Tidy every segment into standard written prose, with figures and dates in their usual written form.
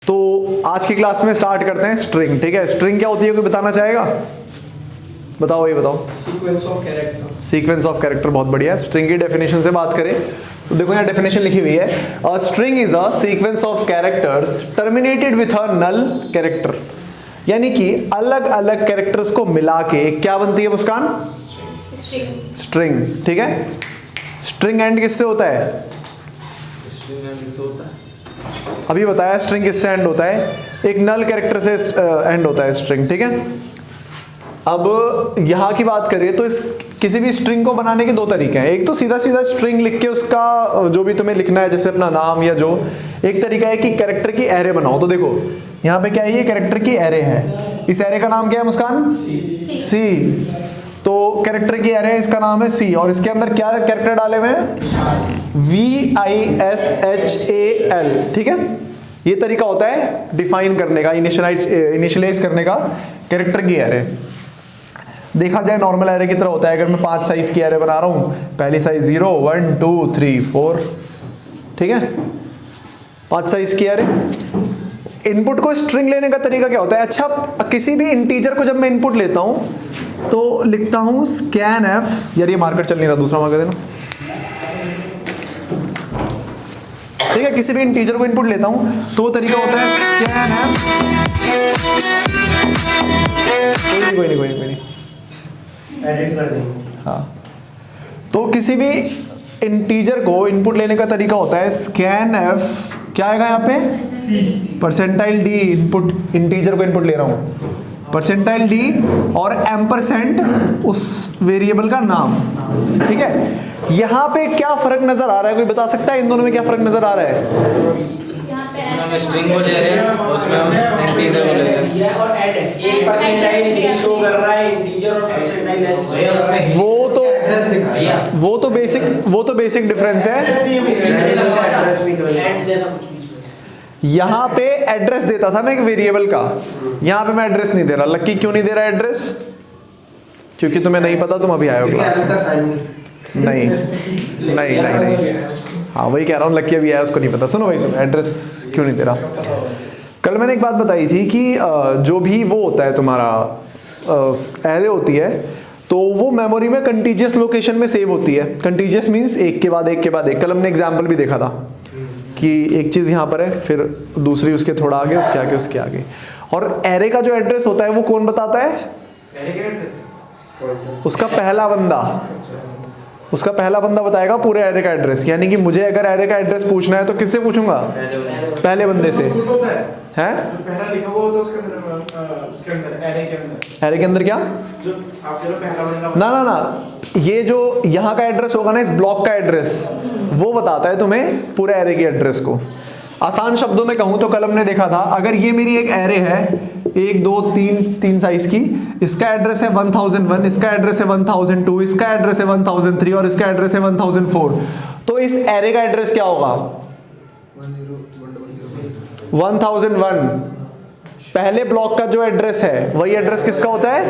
तो आज की क्लास में स्टार्ट करते हैं स्ट्रिंग। ठीक है, स्ट्रिंग क्या होती है कोई बताना चाहेगा? बताओ, ये बताओ। Sequence of character. Sequence of character, बहुत बढ़िया। स्ट्रिंग की डेफिनेशन से बात करें तो देखो यहाँ डेफिनेशन लिखी हुई है, a string is a sequence of characters terminated with a null character. यानी कि अलग अलग कैरेक्टर्स को मिला के क्या बनती है मुस्कान? स्ट्रिंग। ठीक है, स्ट्रिंग एंड किससे होता है? स्ट्रिंग एंड किससे होता है? अभी बताया स्ट्रिंग किससे एंड होता है, एक नल कैरेक्टर से एंड होता है स्ट्रिंग। ठीक है, अब यहाँ की बात करें तो इस किसी भी स्ट्रिंग को बनाने के दो तरीके हैं। एक तो सीधा सीधा स्ट्रिंग लिख के उसका जो भी तुम्हें लिखना है, जैसे अपना नाम या जो, एक तरीका है कि कैरेक्टर की एरे बनाओ। तो देखो यहाँ पे क्या है, ये कैरेक्टर की एरे है। इस एरे का नाम क्या है मुस्कान? सी। तो कैरेक्टर की एरे है, इसका नाम है सी, और इसके अंदर क्या कैरेक्टर डाले हुए हैं? VISHAL। ठीक है, ये तरीका होता है डिफाइन करने का, इनिशियलाइज करने का कैरेक्टर की एरे। देखा जाए नॉर्मल एरे की तरह होता है। अगर मैं 5 साइज की एरे बना रहा हूं, पहली साइज 0 1 2 3 4, ठीक है, 5 साइज की एरे। इनपुट को स्ट्रिंग लेने का तरीका क्या होता है? अच्छा, किसी भी इंटीजर को जब मैं इनपुट लेता हूं तो लिखता हूं scanf। यार ये मार्कर चल नहीं रहा, दूसरा मार्कर देना। ठीक है, किसी भी इंटीजर को इनपुट लेता हूं तो तरीका होता है scanf। कोई नहीं एडिट कर देंगे। हाँ, तो किसी भी इंटीजर को इनपुट लेने का तरीका होता है scanf। क्या आएगा यहाँ पे? Percentile D. इनपुट, इंटीजर को इनपुट ले रहा हूँ, परसेंटाइल डी और एम्परसेंट उस वेरिएबल का नाम। ठीक है, यहाँ पे क्या फर्क नजर आ रहा है, कोई बता सकता है इन दोनों में क्या फर्क नजर आ रहा है? इसमें हम स्ट्रिंग को ले रहे हैं और उसमें हम इंटीजर को ले रहे हैं। और ऐड है, एक परसेंटाइल शो कर रहा है इंटीजर और परसेंटाइल एस। वो तो बेसिक डिफरेंस है। यहाँ पे एड्रेस देता था मैं एक वेरिएबल का, यहाँ पे मैं एड्रेस नहीं दे रहा। लक्की क्यों नहीं दे रहा एड्रेस? क्योंकि तुम्हें नहीं पता, तुम अभी आए हो क्लास में। नहीं, हाँ वही कह रहा हूँ, लक्की अभी आया, उसको नहीं पता। सुनो भाई सुनो, एड्रेस क्यों नहीं दे रहा? कल मैंने एक बात बताई थी कि जो भी वो होता है तुम्हारा एरे होती है, तो वो मेमोरी में कंटीजियस लोकेशन में सेव होती है। कंटीजियस मीन्स एक के बाद एक के बाद एक। कल हमने एग्जाम्पल भी देखा था कि एक चीज़ यहाँ पर है, फिर दूसरी उसके थोड़ा आगे, उसके आगे, उसके आगे। और एरे का जो एड्रेस होता है वो कौन बताता है? उसका पहला बंदा बताएगा पूरे एरे का एड्रेस। यानी कि मुझे अगर एरे का एड्रेस पूछना है तो किससे पूछूंगा? पहले बंदे से। हैं? पहला लिखा हुआ होता है उसके अंदर एरे के अंदर क्या? जो आपने पहला बंदा ना, ये जो यहाँ का एड्रेस होगा ना, इस ब्लॉक का एड्रेस, वो बताता है तुम्हें पूरे एरे के एड्रेस को। आसान शब्दों में कहूँ तो कल हमने देखा था, अगर ये मेरी एक एरे है 1 2 3 साइज की, इसका एड्रेस है 1001, इसका एड्रेस है 1002, इसका एड्रेस है 1003 और इसका एड्रेस है 1004, तो इस एरे का एड्रेस क्या होगा? 1001। पहले ब्लॉक का जो एड्रेस है वही एड्रेस किसका होता है?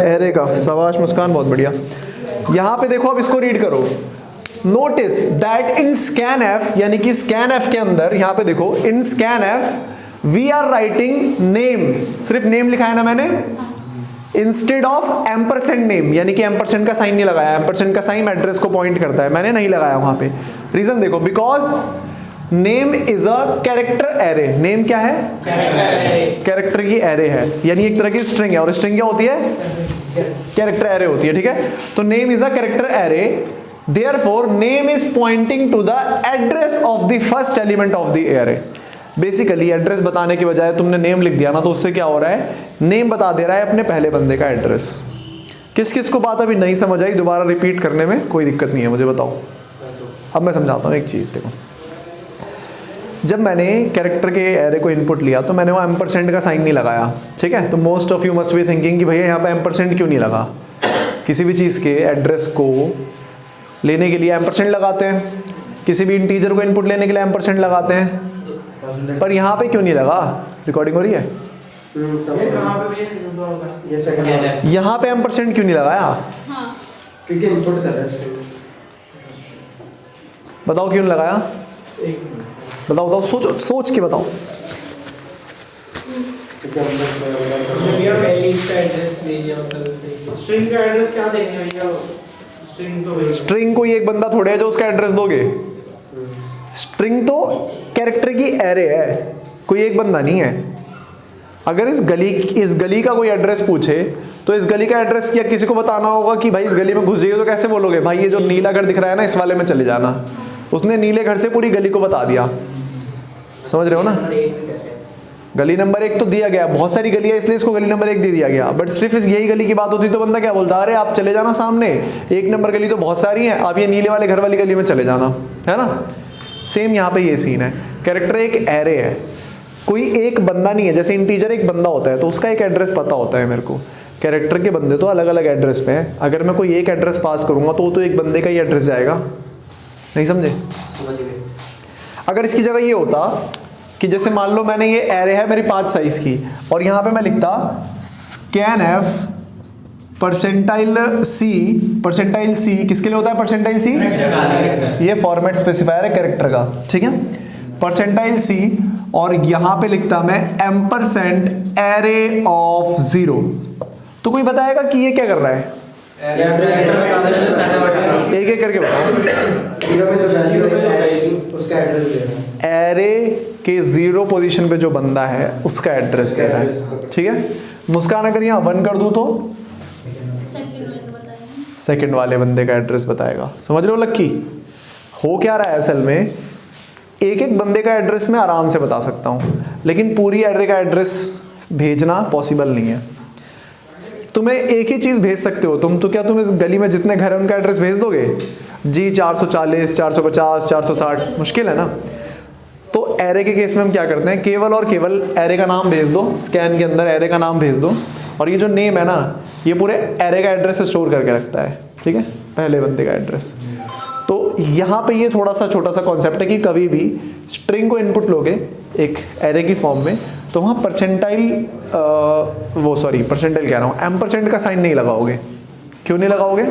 एरे का। शाबाश मुस्कान, बहुत बढ़िया। यहां पे देखो, अब इसको रीड करो। नोटिस दैट इन scanf, यानी कि scanf के अंदर, यहां पे देखो, in scanf we are writing name. सिर्फ नेम लिखा है ना मैंने, इंस्टेड ऑफ एम्परसेंट नेम। यानी कि एम्परसेंट का साइन नहीं लगाया। एम्परसेंट का साइन एड्रेस को पॉइंट करता है, मैंने नहीं लगाया वहां पे। रीजन देखो, because name is a character array. Name क्या है? कैरेक्टर की एरे है, यानी एक तरह की स्ट्रिंग है। और स्ट्रिंग क्या होती है? कैरेक्टर एरे होती है। ठीक है, तो name is a character array, therefore name is pointing to the address of the first element of the array. Basically address बताने की बजाय तुमने नेम लिख दिया ना, तो उससे क्या हो रहा है? नेम बता दे रहा है अपने पहले बंदे का एड्रेस। किस किस को बात अभी नहीं समझ आई, दोबारा रिपीट करने में कोई दिक्कत नहीं है, मुझे बताओ। अब मैं समझाता हूँ एक चीज़। देखो, जब मैंने कैरेक्टर के एरे को इनपुट लिया तो मैंने वो एम्परसेंट का साइन नहीं लगाया। ठीक है, तो most of you must be thinking कि भैया यहाँ पे एम्परसेंट क्यों नहीं लगा? किसी भी चीज़ के एड्रेस को लेने के लिए एम्परसेंट लगाते हैं, किसी भी इंटीजर को इनपुट लेने के लिए एम्परसेंट लगाते हैं, पर यहाँ पे क्यों नहीं लगा? रिकॉर्डिंग हो रही है? यहाँ पे एम्परसेंट क्यों नहीं लगाया? क्योंकि इनपुट कर रहा है। बताओ क्यों नहीं लगाया? बताओ सोच के बताओ। भैया पहले इसका एड्रेस ले लिया मतलब स्ट्रिंग का एड्रेस क्या देंगे भैया? स्ट्रिंग तो भैया स्ट्रिंग कोई एक बंदा थोड़े है जो उसका एड्रेस दोगे। स्ट्रिंग तो कैरेक्टर की एरे है, कोई एक बंदा नहीं है। अगर इस गली का कोई एड्रेस पूछे तो इस गली का एड्रेस क्या किसी को बताना होगा कि भाई इस गली में घुस जाइए, तो कैसे बोलोगे भाई ये जो नीला घर दिख रहा है ना इस वाले में चले जाना। उसने नीले घर से पूरी गली को बता दिया, समझ रहे हो ना। गली नंबर 1 तो दिया गया, बहुत सारी गली है इसलिए इसको गली नंबर 1 दे दिया गया, बट सिर्फ इस यही गली की बात होती तो बंदा क्या बोलता, अरे आप चले जाना सामने, 1 नंबर गली तो बहुत सारी है, आप ये नीले वाले घर वाली गली में चले जाना, है ना। सेम यहाँ पे ये सीन है। कैरेक्टर एक एरे है, कोई एक बंदा नहीं है। जैसे इंटीजर एक बंदा होता है तो उसका एक एड्रेस पता होता है मेरे को, कैरेक्टर के बंदे तो अलग अलग एड्रेस पे हैं। अगर मैं कोई एक एड्रेस पास करूंगा तो वो तो एक बंदे का ही एड्रेस जाएगा, नहीं समझे। अगर इसकी जगह ये होता कि जैसे मान लो मैंने ये एरे है मेरी 5 साइज की और यहाँ पे मैं लिखता scanf परसेंटाइल सी किसके लिए होता है परसेंटाइल सी, ये फॉर्मेट स्पेसिफायर है कैरेक्टर का, ठीक है। परसेंटाइल सी और यहाँ पे लिखता मैं एम्परसेंट एरे ऑफ 0, तो कोई बताएगा कि ये क्या कर रहा है, एक एक करके बताओ। एरे के 0 पोजीशन पे जो बंदा है उसका एड्रेस दे रहा है, ठीक है। मुस्कान अगर यहाँ 1 कर दूं तो सेकंड वाले बंदे का एड्रेस बताएगा, समझ रहे हो लक्की। हो क्या रहा है असल में, एक एक बंदे का एड्रेस मैं आराम से बता सकता हूँ, लेकिन पूरी एरे का एड्रेस भेजना पॉसिबल नहीं है। तुम्हें एक ही चीज़ भेज सकते हो तुम, तो क्या तुम इस गली में जितने घर हैं उनका एड्रेस भेज दोगे जी, 440 450 460, मुश्किल है ना। तो एरे के केस में हम क्या करते हैं, केवल और केवल एरे का नाम भेज दो, स्कैन के अंदर एरे का नाम भेज दो, और ये जो नेम है ना ये पूरे एरे का एड्रेस स्टोर करके रखता है, ठीक है, पहले बंदे का एड्रेस। तो यहाँ पे ये थोड़ा सा छोटा सा कॉन्सेप्ट है कि कभी भी स्ट्रिंग को इनपुट लोगे एक एरे की फॉर्म में तो वहाँ परसेंटाइल कह रहा हूँ, एम्परसेंट का साइन नहीं लगाओगे। क्यों नहीं लगाओगे,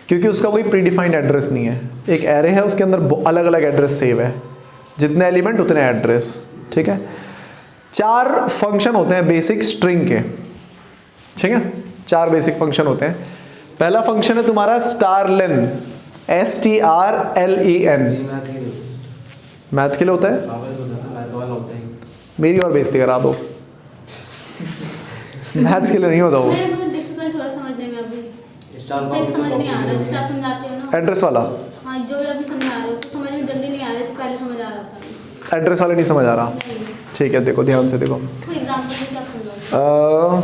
क्योंकि उसका कोई प्रीडिफाइंड एड्रेस नहीं है। एक एरे है उसके अंदर अलग अलग एड्रेस सेव है, जितने एलिमेंट उतने एड्रेस, ठीक है। 4 फंक्शन होते हैं बेसिक स्ट्रिंग के, ठीक है, 4 बेसिक फंक्शन होते हैं। पहला फंक्शन है तुम्हारा स्टारलेन, STRLEN, मैथ के लिए होता है, मेरी और बेइज्जती करा दो, मैथ्स के लिए नहीं होता वो। समझ नहीं आ रहा जैसे आप समझाते हो ना, एड्रेस वाला, हाँ जो भी अभी समझा रहे हो तो समझ में जल्दी नहीं आ रहा, इससे पहले समझ आ रहा था। एड्रेस वाला नहीं समझ आ रहा, नहीं, ठीक है, देखो ध्यान से देखो, कोई एग्जांपल देके आप समझाओ।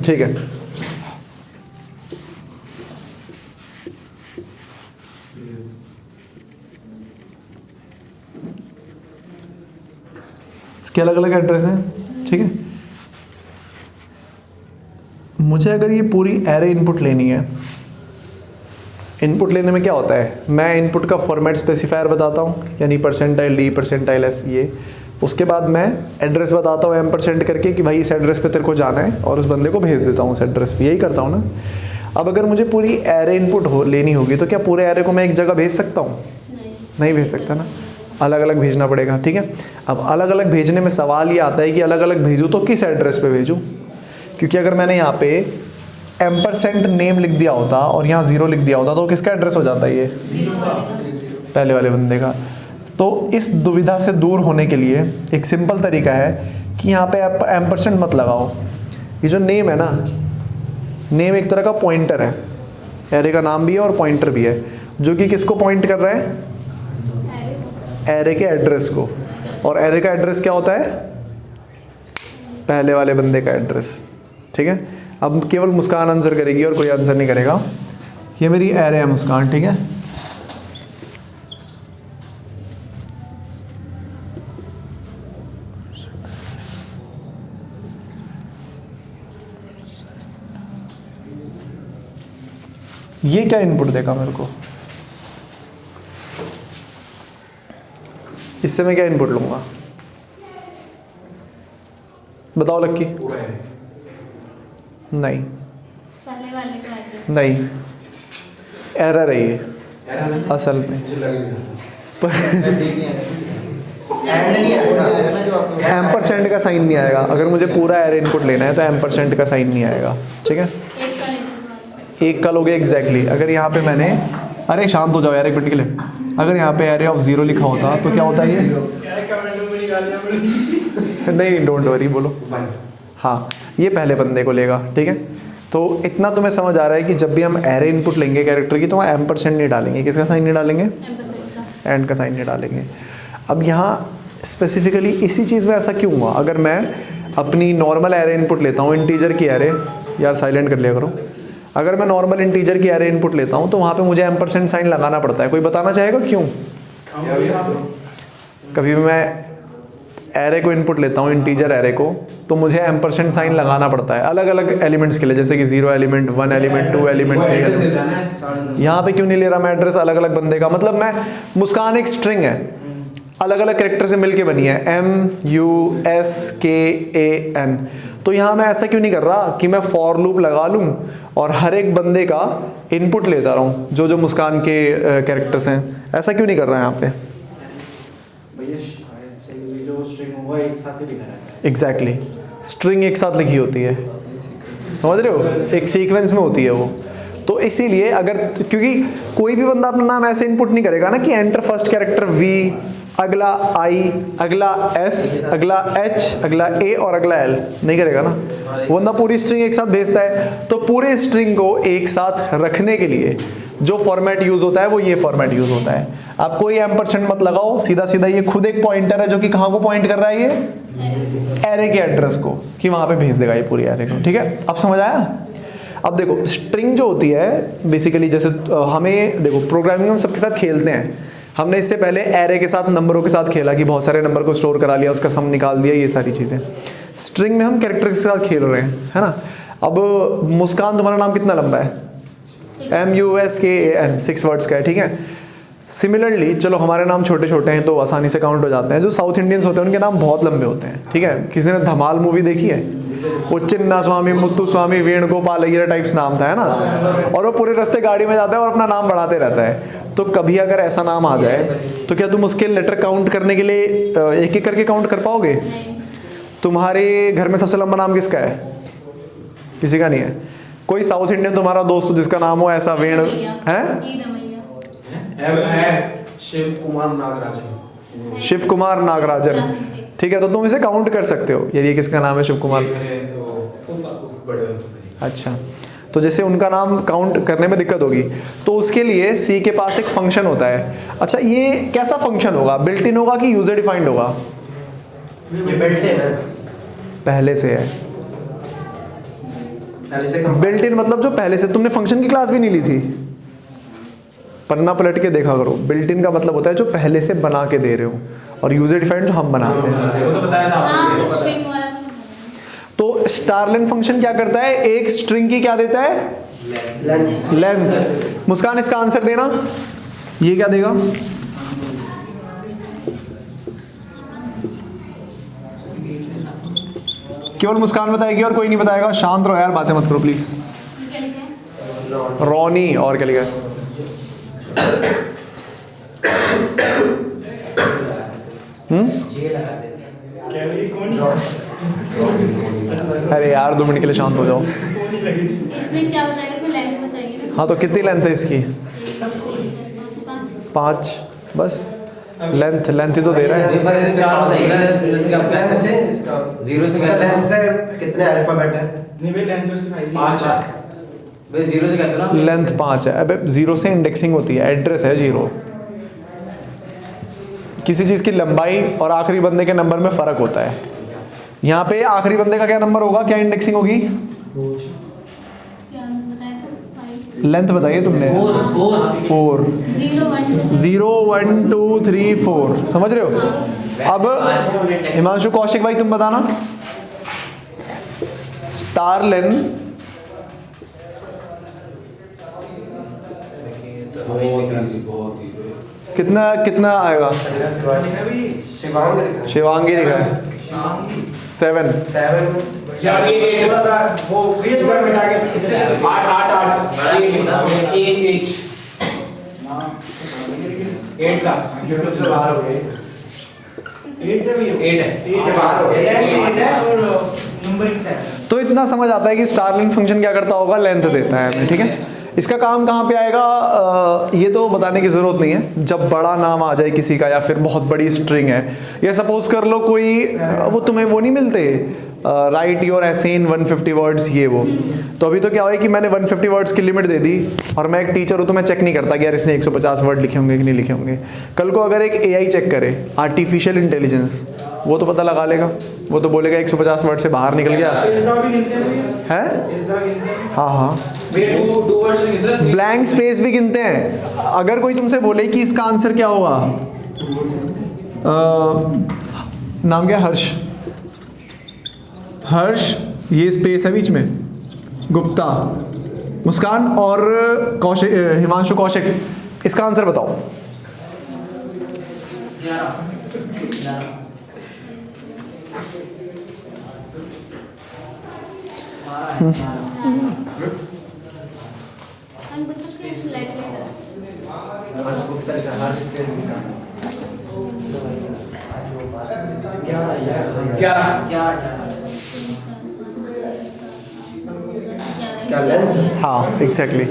ठीक है। इसके अलग अलग एड्रेस हैं, ठीक है। मुझे अगर ये पूरी एरे इनपुट लेनी है, इनपुट लेने में क्या होता है, मैं इनपुट का फॉर्मेट स्पेसिफायर बताता हूँ, यानी परसेंटाइल D परसेंटाइल S ये, उसके बाद मैं एड्रेस बताता हूँ एम्परसेंट करके कि भाई इस एड्रेस पे तेरे को जाना है, और उस बंदे को भेज देता हूँ उस एड्रेस पे, यही करता हूँ ना। अब अगर मुझे पूरी एरे इनपुट लेनी होगी तो क्या पूरे एरे को मैं एक जगह भेज सकता हूँ, नहीं भेज सकता ना, अलग अलग भेजना पड़ेगा, ठीक है। अब अलग अलग भेजने में सवाल ये आता है कि अलग अलग भेजूँ तो किस एड्रेस पे भेजूँ, क्योंकि अगर मैंने यहाँ पे एम्परसेंट नेम लिख दिया होता और यहाँ 0 लिख दिया होता तो किसका एड्रेस हो जाता है, ये पहले वाले बंदे का। तो इस दुविधा से दूर होने के लिए एक सिंपल तरीका है कि यहाँ पे आप एम्परसेंट मत लगाओ। ये जो नेम है ना, नेम एक तरह का पॉइंटर है, एरे का नाम भी है और पॉइंटर भी है, जो कि किसको पॉइंट कर रहा है, एरे के एड्रेस को। और एरे का एड्रेस क्या होता है, पहले वाले बंदे का एड्रेस, ठीक है। अब केवल मुस्कान आंसर करेगी और कोई आंसर नहीं करेगा। ये मेरी एरे है मुस्कान, ठीक है। ये क्या इनपुट देगा मेरे को, इससे मैं क्या इनपुट लूंगा, बताओ लक्की। नहीं, पहले वाले का एड्रेस नहीं, एरर है ये असल में। एम्परसेंड का साइन नहीं आएगा। अगर मुझे पूरा एरे इनपुट लेना है तो एम्परसेंड का साइन नहीं आएगा, ठीक है। एक का नहीं एक का लोगे एग्जैक्टली। अगर यहाँ पे मैंने, अरे शांत हो जाओ यार एक मिनट के लिए, अगर यहाँ पे एरे ऑफ 0 लिखा होता तो क्या होता है ये? यार कमेंट में निकाल दिया नहीं, डोंट वरी, बोलो। हाँ, ये पहले बंदे को लेगा, ठीक है। तो इतना तुम्हें समझ आ रहा है कि जब भी हम एरे इनपुट लेंगे कैरेक्टर की तो वहाँ एम्परसेंड नहीं डालेंगे। किसका साइन नहीं डालेंगे? एंड का साइन नहीं डालेंगे। अब यहाँ स्पेसिफिकली इसी चीज़ में ऐसा क्यों हुआ? अगर मैं अपनी नॉर्मल एरे इनपुट लेता हूँ, इंटीजर की एरे, यार साइलेंट कर लिया करो। अगर मैं नॉर्मल इंटीजर की एरे इनपुट लेता हूँ तो वहाँ पे मुझे एम्परसेंड साइन लगाना पड़ता है। कोई बताना चाहेगा क्यों? कभी भी मैं एरे को इनपुट लेता हूँ, इंटीजर एरे को, तो मुझे एम्परसेंड साइन लगाना पड़ता है अलग अलग एलिमेंट्स के लिए, जैसे कि 0 एलिमेंट, 1 एलिमेंट, 2 एलिमेंट, 3 एलिमेंट। यहाँ पे क्यों नहीं ले रहा मैं एड्रेस अलग अलग बंदे का? मतलब मैं, मुस्कान एक स्ट्रिंग है, अलग अलग कैरेक्टर से मिलके बनी है, MUSKAN। तो यहाँ मैं ऐसा क्यों नहीं कर रहा कि मैं फॉर लूप लगा लूँ और हर एक बंदे का इनपुट लेता रहूँ जो जो मुस्कान के कैरेक्टर्स हैं? ऐसा क्यों नहीं कर रहा है यहाँ पे? भैया शायद से ये जो स्ट्रिंग होगा एक साथ ही लिखा रहता है। एग्जैक्टली, स्ट्रिंग एक साथ लिखी होती है, समझ रहे हो? एक सीक्वेंस में होती है वो। तो इसीलिए अगर, क्योंकि कोई भी बंदा अपना नाम ऐसे इनपुट नहीं करेगा ना कि एंटर फर्स्ट कैरेक्टर V, अगला I, अगला S, अगला H, अगला A और अगला L, नहीं करेगा ना। वो बंदा पूरी स्ट्रिंग एक साथ भेजता है। तो पूरे स्ट्रिंग को एक साथ रखने के लिए जो फॉर्मेट यूज होता है वो ये फॉर्मेट यूज होता है। आप कोई एम्परसेंड मत लगाओ, सीधा सीधा ये खुद एक पॉइंटर है जो कि कहाँ को पॉइंट कर रहा है? ये एरे के एड्रेस को, कि वहाँ पे भेज देगा ये पूरी एरे को, ठीक है। अब समझ आया? अब देखो, स्ट्रिंग जो होती है बेसिकली, जैसे हमें देखो प्रोग्रामिंग में हम सबके साथ खेलते हैं। हमने इससे पहले एरे के साथ, नंबरों के साथ खेला कि बहुत सारे नंबर को स्टोर करा लिया, उसका सम निकाल दिया, ये सारी चीज़ें। स्ट्रिंग में हम कैरेक्टर के साथ खेल रहे हैं, है ना। अब मुस्कान, तुम्हारा नाम कितना लंबा है? MUSKAN, 6 वर्ड्स का है, ठीक है। सिमिलरली चलो हमारे नाम छोटे छोटे हैं तो आसानी से काउंट हो जाते हैं। जो साउथ इंडियंस होते हैं उनके नाम बहुत लंबे होते हैं, ठीक है। किसी ने धमाल मूवी देखी है? वो चिन्ना स्वामी, मुत्तु स्वामी, वेणुगोपाल, ये टाइप्स नाम था, है ना। और वो पूरे रास्ते गाड़ी में जाता है और अपना नाम बढ़ाते रहता है। तो कभी अगर ऐसा नाम आ जाए तो क्या तुम उसके लेटर काउंट करने के लिए एक एक करके काउंट कर पाओगे? तुम्हारे घर में सबसे लंबा नाम किसका है? किसी का नहीं है। कोई साउथ इंडियन तुम्हारा दोस्त जिसका नाम हो ऐसा वेण है? शिव कुमार नागराजन। शिव कुमार नागराजन, ठीक है। तो तुम इसे काउंट कर सकते हो, ये किसका नाम है? शिव कुमार। अच्छा, तो जैसे उनका नाम काउंट करने में दिक्कत होगी तो उसके लिए सी के पास एक फंक्शन होता है। अच्छा, ये कैसा फंक्शन होगा? बिल्ट इन होगा कि यूजर डिफाइंड होगा? ये बिल्ट इन है, पहले से है। पहले से बिल्ट इन मतलब जो पहले से, तुमने फंक्शन की क्लास भी नहीं ली थी? पन्ना पलट के देखा करो। बिल्ट इन का मतलब होता है जो पहले से बना के दे रहे हो, और यूजर डिफाइंड जो हम बनाते हैं। वो तो बताया था। हाँ, स्ट्रिंग वाला। तो स्टारलेन फंक्शन क्या करता है? एक स्ट्रिंग की क्या देता है? लेंथ। मुस्कान इसका आंसर देना, ये क्या देगा? केवल मुस्कान बताएगी और कोई नहीं बताएगा। शांत रहो यार, बातें मत करो प्लीज। क्या लिखा है? रोनी, और क्या लिखा है? क्या ये कौन? अरे यार 2 मिनट के लिए शांत हो जाओ। इसमें क्या बताएगा? इसमें लेंथ बताइए ना। हाँ, तो कितनी लेंथ है इसकी? 5। 5 बस। लेंथ ही तो दे रहा है। पर ऐसे 4 बताइए ना, जैसे कि आपका लेंथ से इसका 0 से क्या लेंथ से कितने अल्फाबेट है? नहीं भाई लेंथ तो इसकी 5 5 है भाई। 0 से कहते हो ना, लेंथ 5 है। अबे 0 से इंडेक्सिंग होती है, एड्रेस है 0। किसी चीज़ की लंबाई और आखिरी बंदे के नंबर में फ़र्क होता है। यहाँ पे आखिरी बंदे का क्या नंबर होगा, क्या इंडेक्सिंग होगी? क्या बताया था? 5। लेंथ बताइए तुमने। 4। 0 1 2 3 4, समझ रहे हो? अब हिमांशु, कौशिक भाई तुम बताना। स्टारलेन कितना आएगा? शिवांगी लिखा है 7। 7 वो फिगर मिटा के अच्छे से 8 का यूट्यूब से बाहर हो गए। 8 जब ये 8 है। 8 है, बाहर हो गया। 8 है और नंबरिंग 7। तो इतना समझ आता है कि स्टारलिन फंक्शन क्या करता होगा, लेंथ देता है हमें, ठीक है। इसका काम कहाँ पे आएगा ये तो बताने की ज़रूरत नहीं है। जब बड़ा नाम आ जाए किसी का या फिर बहुत बड़ी स्ट्रिंग है, या सपोज कर लो कोई वो तुम्हें वो नहीं मिलते राइट योर ऐसे इन 150 वर्ड्स ये वो, तो अभी तो क्या हुआ कि मैंने 150 वर्ड्स की लिमिट दे दी और मैं एक टीचर हूँ तो मैं चेक नहीं करता कि यार इसने 150 वर्ड लिखे होंगे कि नहीं लिखे होंगे। कल को अगर एक AI चेक करे, आर्टिफिशियल इंटेलिजेंस, वो तो पता लगा लेगा, वो तो बोलेगा 150 वर्ड से बाहर निकल गया इसदा भी गिनते हैं भैया, है। इसदा गिनते हैं। हाँ हाँ, भैया 2 वर्ड्स में कितना? ब्लैंक स्पेस भी गिनते हैं। अगर कोई तुमसे बोले कि इसका आंसर क्या होगा, नाम क्या है? हर्ष। हर्ष, ये स्पेस है बीच में, गुप्ता, मुस्कान और कौशिक, हिमांशु कौशिक, इसका आंसर बताओ। 11। हम कुछ स्पेस लाइट लेकर हर्ष गुप्ता लिखा, हर्ष स्पेस लिखा। 11। क्या लेंथ? हाँ एग्जैक्टली,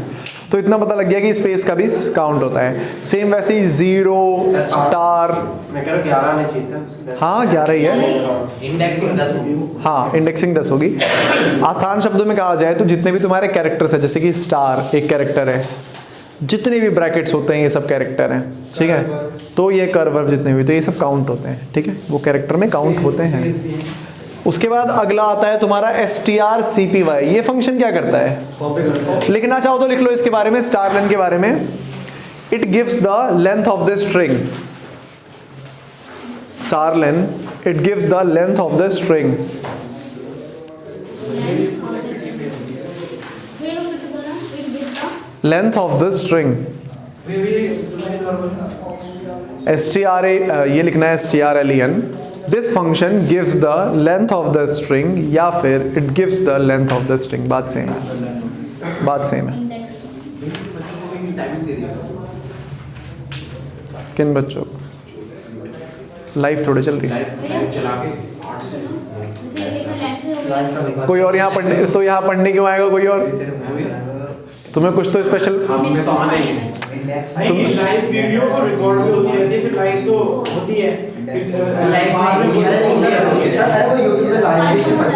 तो इतना पता लग गया कि स्पेस का भी काउंट होता है। सेम वैसे ही 0 स्टार, मैं कह रहा हूँ 11 आने चाहिए था। हाँ 11 ही है। इंडेक्सिंग 10 होगी। हाँ इंडेक्सिंग 10 होगी। आसान शब्दों में कहा जाए तो जितने भी तुम्हारे कैरेक्टर्स हैं, जैसे कि स्टार एक कैरेक्टर है, जितने भी ब्रैकेट्स होते हैं ये सब कैरेक्टर हैं, ठीक है। तो ये कर्व जितने भी, तो ये सब काउंट होते हैं, ठीक है, वो कैरेक्टर में काउंट होते हैं। उसके बाद अगला आता है तुम्हारा strcpy। ये फंक्शन क्या करता है? कॉपी करते हैं। लिखना चाहो तो लिख लो इसके बारे में, स्टारलेन के बारे में। It gives the length of the string. Strlen, it gives the length of the string. Length of the string. ये लिखना है strlen। This function gives the length of the string, या फिर it gives the length of the string. बात same है, बात same है। किन बच्चों को? लाइफ थोड़ी चल रही है। चला के कोई और यहाँ पढ़ने, तो यहाँ पढ़ने क्यों आएगा कोई और? तुम्हें कुछ तो स्पेशल, हमें तो आना ही है। नहीं, लाइव वीडियो को रिकॉर्ड भी होती रहती है, फिर लाइव तो होती है,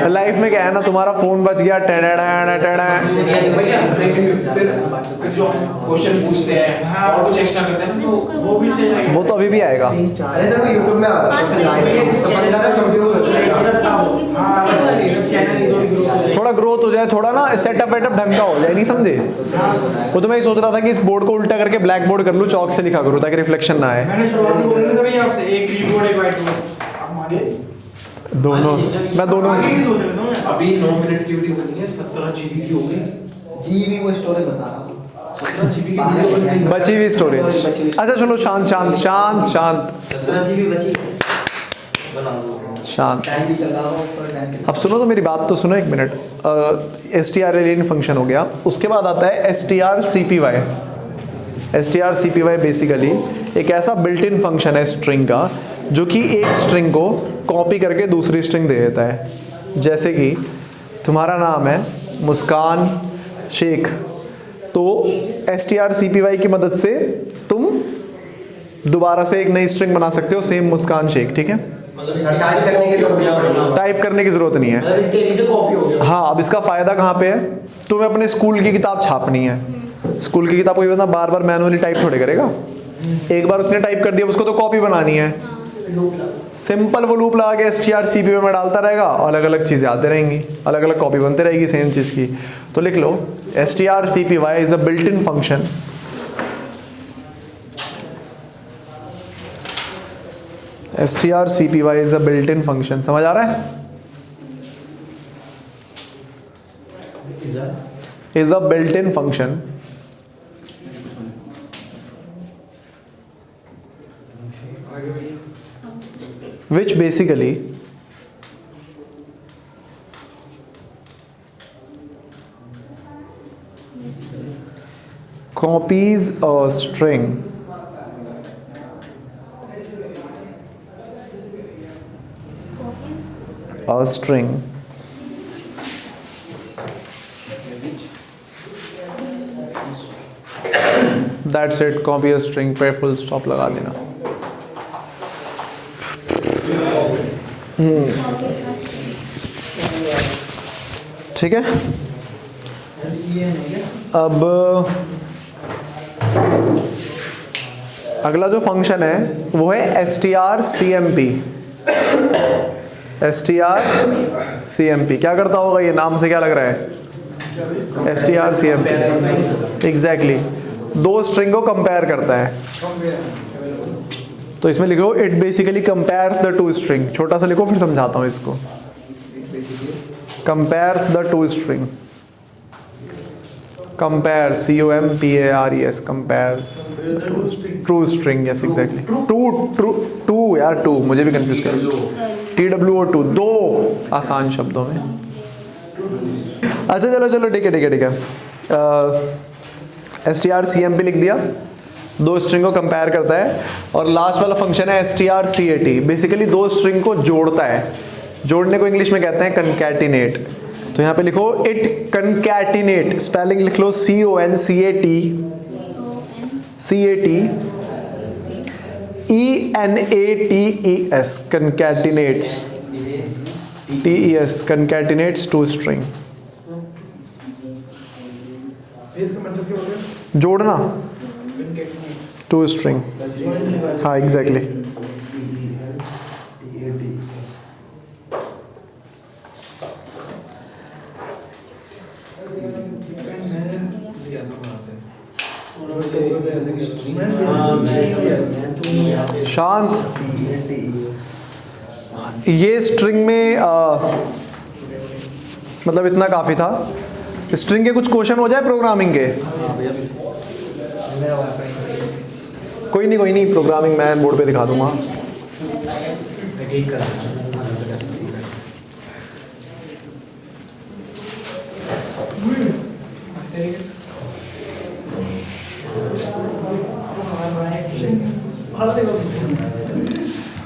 लाइफ में क्या है ना, तुम्हारा फोन बच गया, फिर जो क्वेश्चन पूछते हैं और कुछ एक्स्ट्रा करते हैं तो वो भी सही है। वो तो अभी भी आएगा। अरे सर वो यूट्यूब में आता है, तो लाइव में तो बंदा ना कंफ्यूज हो जाएगा। थोड़ा ग्रोथ हो जाए, थोड़ा ना सेटअप वेटअप ढंग का हो जाए, नहीं समझे? वो तो मैं सोच रहा था कि इस बोर्ड को उल्टा करके ब्लैक बोर्ड कर लूँ, चौक से लिखा करूँ ताकि रिफ्लेक्शन ना आए। मैंने शुरुआत में बोला था भैया आपसे, एक ग्रीन बोर्ड एक व्हाइट बोर्ड, आप माने? दोनों, मैं दोनों। अभी 9 मिनट की वीडियो बनी है, 17 GB की हो गई। जीबी वो स्टोरेज बता रहा हूँ। 17 GB की वीडियो बन गई। बची हुई स्टोरेज। अच्छा चलो शांत शांत शांत शांत 17 GB बची बना दो। शांत। टाइम भी कर रहा हूँ पर टाइम अब सुनो तो मेरी बात तो सुनो एक मिनट। strlen फंक्शन हो गया, उसके बाद आता है strcpy। strcpy बेसिकली एक ऐसा बिल्ट इन फंक्शन है स्ट्रिंग का, जो कि एक स्ट्रिंग को कॉपी करके दूसरी स्ट्रिंग दे देता है। जैसे कि तुम्हारा नाम है मुस्कान शेख, तो strcpy की मदद से तुम दोबारा से एक नई स्ट्रिंग बना सकते हो, सेम मुस्कान शेख, ठीक है। टाइप करने की जरूरत नहीं पड़ेगी। टाइप करने की जरूरत नहीं है। हाँ, अब इसका फायदा कहाँ पे है? तुम्हें अपने स्कूल की किताब छापनी है, स्कूल की किताब को बंदा बार बार मैनुअली टाइप थोड़े करेगा। एक बार उसने टाइप कर दिया, उसको तो कॉपी बनानी है। सिंपल वो लूप लगा के strcpy में डालता रहेगा, अलग अलग चीज़ें आते रहेंगी, अलग अलग कॉपी बनते रहेगी सेम चीज़ की। तो लिख लो strcpy is a built in function strcpy is a built-in function। समझ आ रहा है? is a built-in function which basically copies a string a string. That's it, copy a string पे full stop लगा देना. ठीक है. अब अगला जो फंक्शन है वो है strcmp. strcmp क्या करता होगा, ये नाम से क्या लग रहा है? strcmp एग्जैक्टली दो स्ट्रिंग को कंपेयर करता है. तो इसमें लिखो it basically compares the two string. छोटा सा लिखो फिर समझाता हूँ इसको. Compares the two string. compares COMPARES compares true string. yes exactly true यार true मुझे भी कंफ्यूज कर TWO2 दो आसान शब्दों में. अच्छा चलो ठीक है. strcmp लिख दिया, दो स्ट्रिंग को कंपेयर करता है. और लास्ट वाला फंक्शन है strcat. बेसिकली दो स्ट्रिंग को जोड़ता है. जोड़ने को इंग्लिश में कहते हैं concatenate. तो यहाँ पे लिखो इट कंकैटिनेट. स्पेलिंग लिख लो CONCAT ENATES concatenates. TES concatenates two string. इसका मतलब क्या होगा? जोड़ना टू स्ट्रिंग. हाँ एग्जैक्टली. शांत. ये स्ट्रिंग में मतलब इतना काफी था. स्ट्रिंग के कुछ क्वेश्चन हो जाए प्रोग्रामिंग के. कोई नहीं प्रोग्रामिंग मैं बोर्ड पे दिखा दूंगा.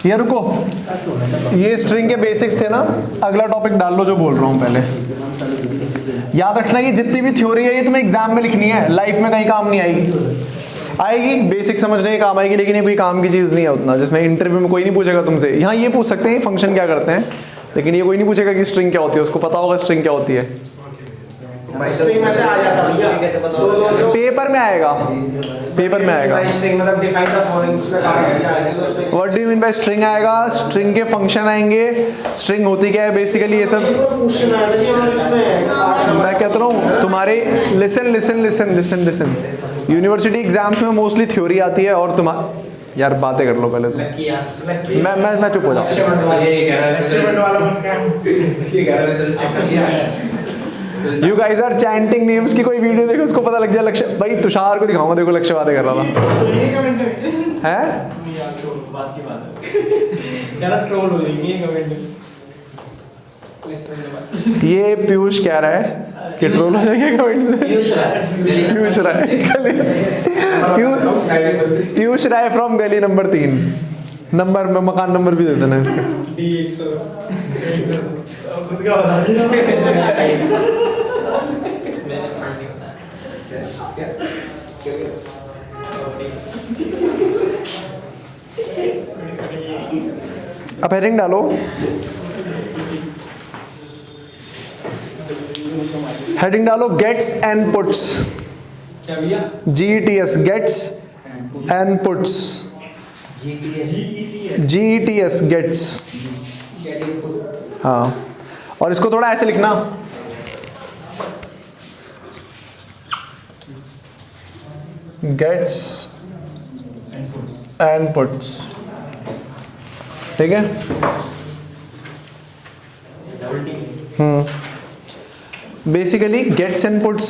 ये रुको, ये स्ट्रिंग के बेसिक्स थे ना. अगला टॉपिक डाल लो जो बोल रहा हूँ पहले. याद रखना ये जितनी भी थ्योरी है ये तुम्हें एग्जाम में लिखनी है. लाइफ में कहीं काम नहीं आएगी. बेसिक समझने के काम आएगी, लेकिन ये कोई काम की चीज़ नहीं है उतना जिसमें इंटरव्यू में कोई नहीं पूछेगा तुमसे. यहाँ ये पूछ सकते हैं फंक्शन क्या करते हैं, लेकिन ये कोई नहीं पूछेगा कि स्ट्रिंग क्या होती है. उसको पता होगा स्ट्रिंग क्या होती है. स्ट्रिंग में से आ जाता है कैसे पता होगा? पेपर में आएगा. स्ट्रिंग मतलब डिफाइन द फॉलोइंग्स में क्या आएगा? What do you mean by string आएगा. स्ट्रिंग के फंक्शन आएंगे. स्ट्रिंग होती क्या है बेसिकली ये सब क्वेश्चन आ रहा है इसमें. मैं कहता हूँ तुम्हारे लिसन. यूनिवर्सिटी एग्जाम्स में मोस्टली थ्योरी आती है और यार बातें कर लो पहले तुम. मैं चुप हो जाऊँ. You guys are chanting names की. कोई वीडियो देखो उसको पता लग जाए. लक्ष्य भाई तुषार को दिखाऊंगा. देखो लक्ष्य बातें कर रहा था है. ट्रोल हो जाएंगे कमेंट. ये पीयूष कह रहा है कि ट्रोल हो जाएंगे कमेंट्स में. पीयूष राय फ्रॉम गली नंबर 3. नंबर में मकान नंबर भी दे देना इसका. अब हेडिंग डालो. हेडिंग डालो gets and puts. GETS gets and puts. GETS gets. हाँ, और इसको थोड़ा ऐसे लिखना. Gets and puts. ठीक है. बेसिकली गेट्स एंड पुट्स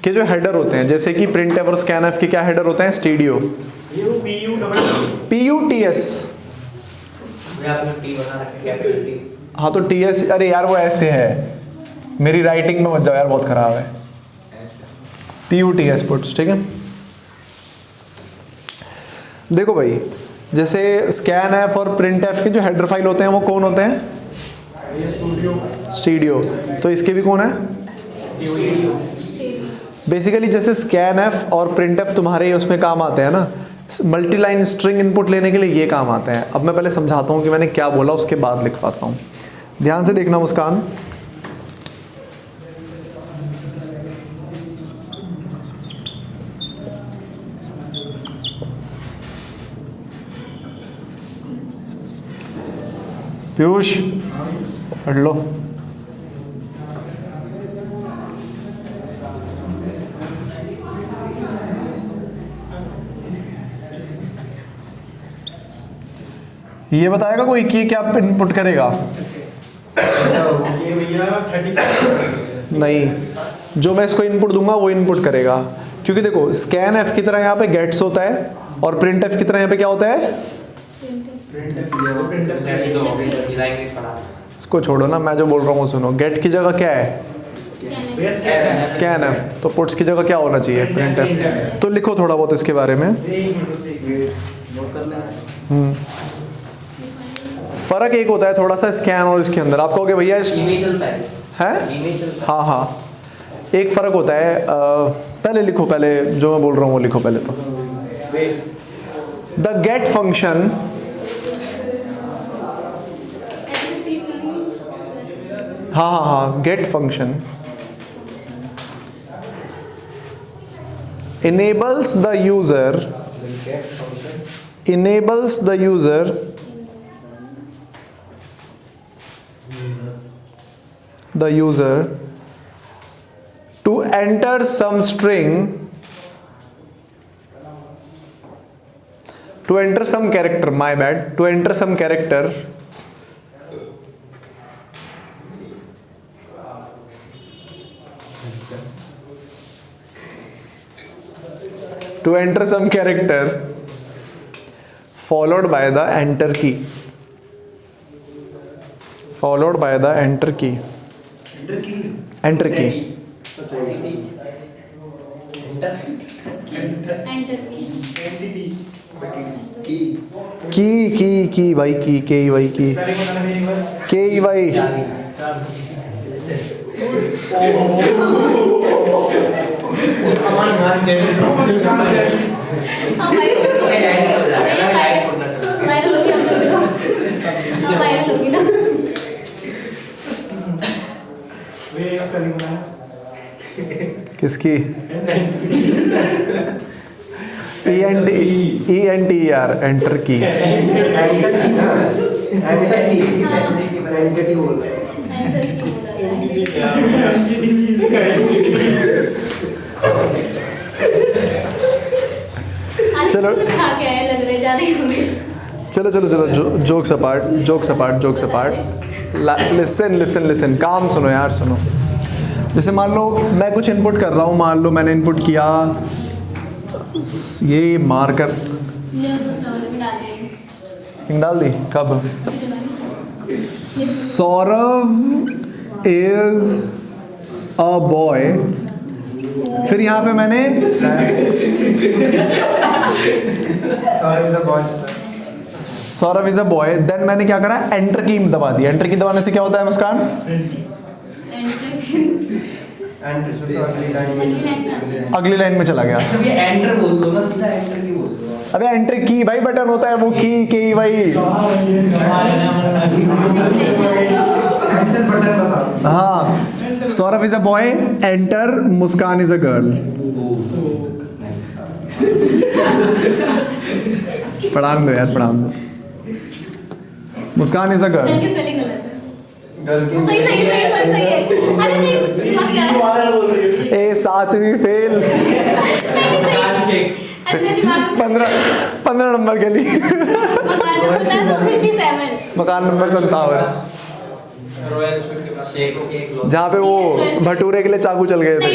के जो हेडर होते हैं, जैसे कि प्रिंटफ और स्कैनफ के क्या हेडर होते हैं? स्टीडियो. PUTS. हाँ तो TS. अरे यार वो ऐसे है, मेरी राइटिंग में मत जाओ यार, बहुत खराब है. PUTS puts. ठीक है. देखो भाई, जैसे स्कैनफ और प्रिंटफ के जो हेडर फाइल होते हैं वो कौन होते हैं? स्टीडियो। तो इसके भी कौन है? बेसिकली जैसे स्कैन एफ और प्रिंट एफ तुम्हारे उसमें काम आते हैं ना, मल्टी लाइन स्ट्रिंग इनपुट लेने के लिए ये काम आते हैं। अब मैं पहले समझाता हूँ कि मैंने क्या बोला, उसके बाद लिखवाता हूँ। ध्यान से देखना मुस्कान। पीयूष पढ़ लो। ये बताएगा कोई कि क्या इनपुट करेगा? ये भैया 30 नहीं, जो मैं इसको इनपुट दूंगा वो इनपुट करेगा, क्योंकि देखो स्कैन एफ की तरह यहाँ पे गेट्स होता है और प्रिंट एफ की तरह यहाँ पे क्या होता है? इसको छोड़ो ना, मैं जो बोल रहा हूँ सुनो। गेट की जगह क्या है? Scan F. तो पुट्स की जगह क्या होना चाहिए? Print F. तो लिखो थोड़ा बहुत इसके बारे में। फर्क एक होता है थोड़ा सा स्कैन और इसके अंदर। आप कहोगे भैया है? हाँ हाँ, एक फर्क होता है। पहले लिखो, पहले जो मैं बोल रहा हूँ वो लिखो पहले। तो द गेट फंक्शन हाँ हाँ हाँ, get function enables the user to enter some string, to enter some character, my bad, to enter some character followed by the enter key. Enter key. की भाई, की के ई वाई, की के E Y. किसकी? ENTER, एंटर की। चलो चलो चलो चलो, जोक्स अपार्ट। लिसन, काम सुनो यार, सुनो। जैसे मान लो मैं कुछ इनपुट कर रहा हूँ, मान लो मैंने इनपुट किया ये मार्कर, डाल दी। कब? Saurabh is a boy. फिर यहाँ पे मैंने Saurabh is a boy, then मैंने क्या करा? एंटर की दबा दी। एंटर की दबाने से क्या होता है मुस्कान? अगली लाइन में चला गया। एंटर बोल दो ना, सीधा एंटर की बोल दो। अबे एंटर की भाई बटन होता है वो, की के भाई। हाँ, Saurabh is a boy, enter Muskan is a girl. पढ़ान दो यार, पढ़ान दो। Muskan is a girl. ए 7वीं फेल। 15 नंबर के लिए। मकान नंबर 57, जहाँ पे वो भटूरे के लिए चाकू चल गए थे।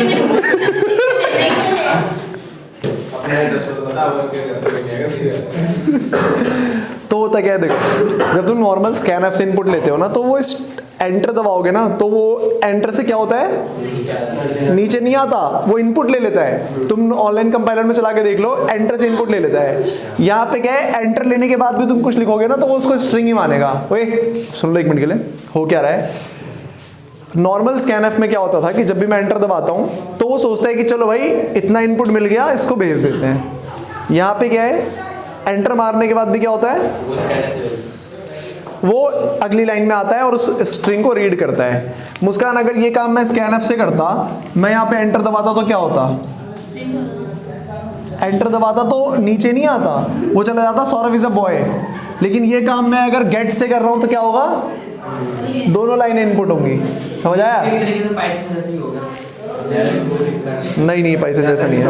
तो होता क्या है, देखो जब तुम नॉर्मल स्कैन एफ से इनपुट लेते हो ना, तो वो एंटर दबाओगे ना तो वो एंटर से क्या होता है, नीचे नहीं आता, वो इनपुट ले लेता है। तुम ऑनलाइन कंपाइलर में चला के देख लो, एंटर से इनपुट ले लेता है। यहाँ पे क्या है, एंटर लेने के बाद भी तुम कुछ लिखोगे ना तो वो उसको स्ट्रिंग ही मानेगा। ओए सुन लो एक मिनट के लिए, हो क्या रहा है। नॉर्मल स्कैनएफ में क्या होता था कि जब भी मैं एंटर दबाता हूँ तो वो सोचता है कि चलो भाई इतना इनपुट मिल गया, इसको भेज देते हैं। यहाँ पे क्या है, एंटर मारने के बाद भी क्या होता है, वो अगली लाइन में आता है और उस स्ट्रिंग को रीड करता है। मुस्कान, अगर ये काम मैं स्कैनएफ से करता, मैं यहाँ पे एंटर दबाता तो क्या होता, एंटर दबाता तो नीचे नहीं आता, वो चला जाता सौरभ इज अ बॉय। लेकिन ये काम मैं अगर गेट से कर रहा हूँ तो क्या होगा, दोनों लाइनें इनपुट होंगी। समझ आया? नहीं नहीं, पाइथन जैसा नहीं है।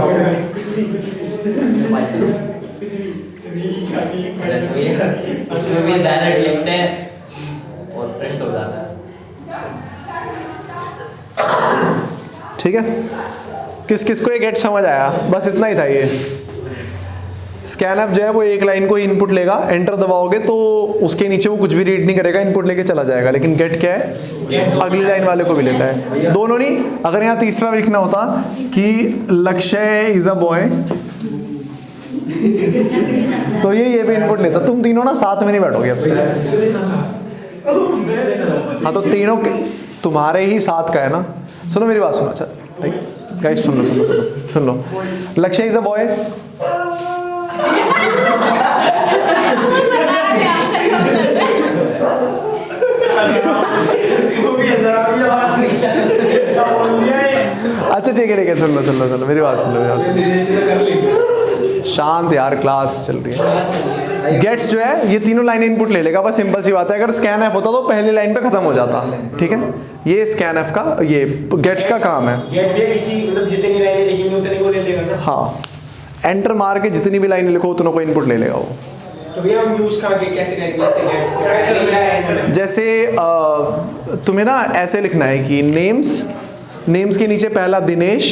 उसमें भी डायरेक्ट लिखते हैं और प्रिंट हो जाता है। ठीक है, किस किस को ये गेट समझ आया? बस इतना ही था ये। स्कैनएफ जो है वो एक लाइन को इनपुट लेगा, एंटर दबाओगे तो उसके नीचे वो कुछ भी रीड नहीं करेगा, इनपुट लेके चला जाएगा। लेकिन गेट क्या है, अगली लाइन वाले को भी लेता है। दोनों नहीं, अगर यहाँ तीसरा भी लिखना होता कि लक्ष्य इज अ बॉय तो ये भी इनपुट लेता। तुम तीनों ना साथ में नहीं बैठोगे अब से। हाँ तो तीनों तुम्हारे ही साथ का है ना। सुनो मेरी बात सुनो। अच्छा गाइस सुन लो। लक्ष्य इज अ बॉय, अच्छा ठीक है सुन लो मेरी बात सुन लो। शांत यार, क्लास चल रही है। गेट्स जो है ये तीनों लाइन इनपुट ले लेगा, बस सिंपल सी बात है। अगर स्कैनएफ होता तो पहली लाइन पे खत्म हो जाता। ठीक है, ये स्कैनएफ का, ये गेट्स का काम है। गेट भी किसी मतलब जितनी लाइनें लिखेंगे उतनी को ले लेगा ना। हाँ, एंटर मार के जितनी भी लाइन लिखो उतनों को इनपुट ले लेगा वो। तो भैया हम यूज करके कैसे करेंगे ऐसे गेट? जैसे तुम्हें ना ऐसे लिखना है कि नेम्स के नीचे पहला दिनेश,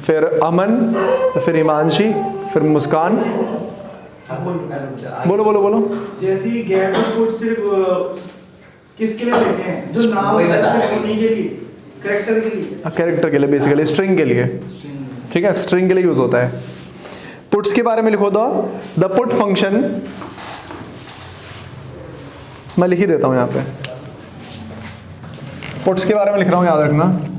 फिर अमन, फिर हिमांशी, फिर मुस्कान। बोलो। जैसे गेट आउटपुट सिर्फ किसके लिए लेते हैं? जो नाम वही बता रहे हैं। उन्हीं के लिए, कैरेक्टर के लिए। कैरेक्टर के लिए, बेसिकली स्ट्रिंग के लिए। ठीक है, स्ट्रिंग के लिए यूज होता है। पुट्स के बारे में लिखो दो। द पुट फंक्शन, मैं लिख ही देता हूं यहाँ पे। पुट्स के बारे में लिख रहा हूं, याद रखना।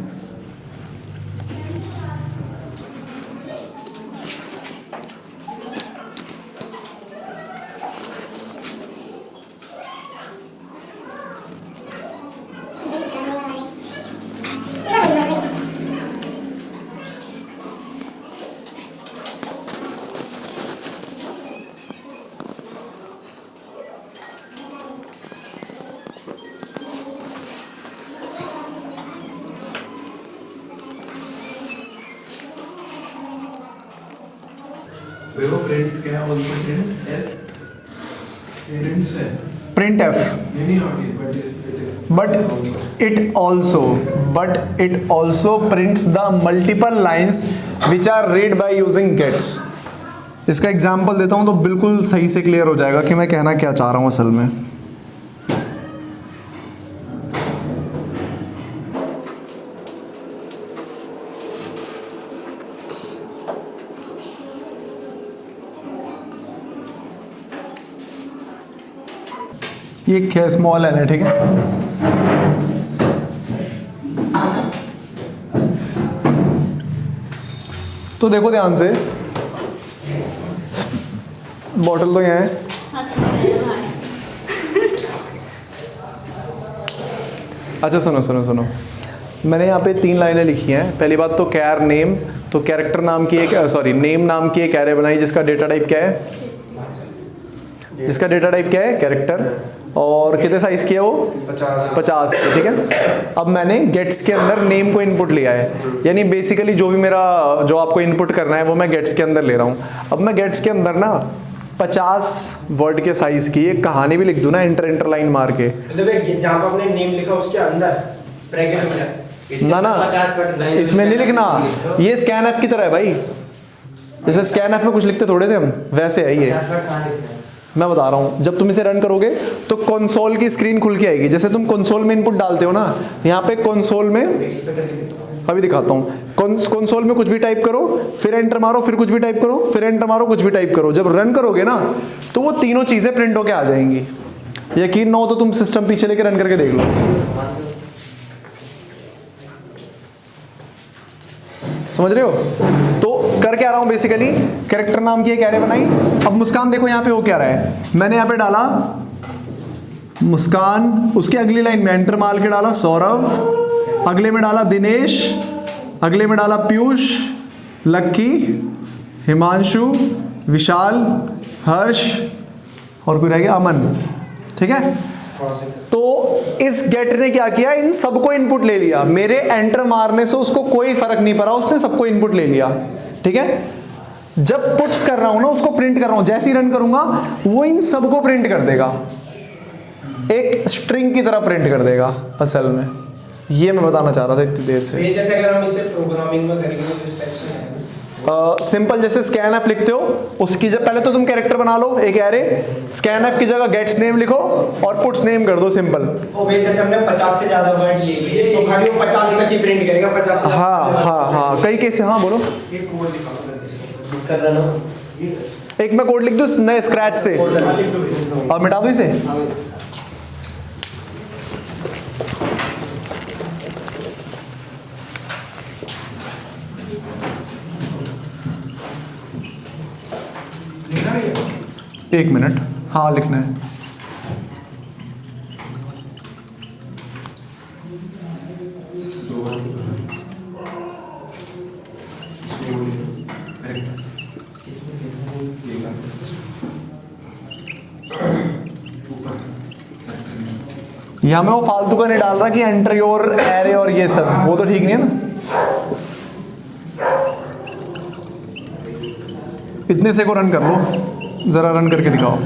वो प्रिंट क्या है? ऑल्सो प्रिंट एस प्रिंट्स है। प्रिंट एफ, नहीं but it also prints the multiple lines which are read by using gets। इसका एग्जांपल देता हूं तो बिल्कुल सही से क्लियर हो जाएगा कि मैं कहना क्या चाह रहा हूं असल में। ये क्या स्मॉल एल है, ठीक है। तो देखो ध्यान से, बॉटल तो यहाँ है। अच्छा सुनो, मैंने यहाँ पे 3 लाइनें लिखी हैं। पहली बात तो कैर नेम, तो कैरेक्टर नाम की एक नेम नाम की एक एरे बनाई जिसका डेटा टाइप क्या है, कैरेक्टर। और कितने साइज की है वो, 50। ठीक है। अब मैंने गेट्स के अंदर नेम को इनपुट लिया है, यानी बेसिकली जो आपको इनपुट करना है वो मैं गेट्स के अंदर ले रहा हूँ। अब मैं गेट्स के अंदर ना 50 वर्ड के साइज की एक कहानी भी लिख दूँ ना, इंटर लाइन मार के। मतलब जहाँ पर आपने नेम लिखा उसके अंदर ब्रैकेट में ना इसमें नहीं लिखना। ये स्कैनएफ की तरह है भाई, जैसे स्कैनएफ में कुछ लिखते थोड़े थे हम, वैसे है ये। मैं बता रहा हूँ, जब तुम इसे रन करोगे तो कंसोल की स्क्रीन खुल के आएगी। जैसे तुम कंसोल में इनपुट डालते हो ना, यहाँ पे कंसोल में अभी दिखाता हूँ, कंसोल में कुछ भी टाइप करो, फिर एंटर मारो, फिर कुछ भी टाइप करो, फिर एंटर मारो, कुछ भी टाइप करो। जब रन करोगे ना तो वो तीनों चीज़ें प्रिंट होके आ जाएंगी। यकीन ना हो तो तुम सिस्टम पीछे लेके रन करके देख लो। समझ रहे हो? तो कर क्या रहा हूं बेसिकली, कैरेक्टर नाम की एक एरे बनाई। अब मुस्कान देखो यहाँ पे हो क्या रहा है, मैंने यहाँ पे डाला मुस्कान, उसके अगली लाइन में एंटर मार के डाला सौरभ, अगले में डाला दिनेश, अगले में डाला पीयूष, लक्की, हिमांशु, विशाल, हर्ष और कोई रह गया अमन। ठीक है, तो इस गेट ने क्या किया, इन सबको इनपुट ले लिया। मेरे एंटर मारने से उसको कोई फर्क नहीं पड़ा, उसने सबको इनपुट ले लिया। ठीक है, जब पुट्स कर रहा हूं ना, उसको प्रिंट कर रहा हूं, जैसे ही रन करूंगा वो इन सबको प्रिंट कर देगा, एक स्ट्रिंग की तरह प्रिंट कर देगा असल में। ये मैं बताना चाह रहा था इतनी देर से। ये जैसे अगर हम इसे प्रोग्रामिंग में करेंगे तो किस टाइप से है? सिंपल, जैसे स्कैन एफ लिखते हो, उसकी जब पहले तो तुम कैरेक्टर बना लो एक एरे, स्कैन एफ की जगह गेट्स नेम लिखो और पुट्स नेम कर दो, सिंपल। ओ भाई जैसे हमने 50 से ज्यादा वर्ड ले लिए तो खाली वो 50 तक ही प्रिंट करेगा, 50 से हाँ कई केस है। हाँ बोलो, कर रहा ना। एक मैं कोड लिख दूं नए स्क्रैच से और मिटा दूं इसे। एक मिनट, हाँ लिखना है। यहाँ मैं वो फालतू का नहीं डाल रहा कि एंटर योर एरे और ये सब, वो तो ठीक नहीं है ना। इतने से को रन कर लो, जरा रन करके दिखाओ।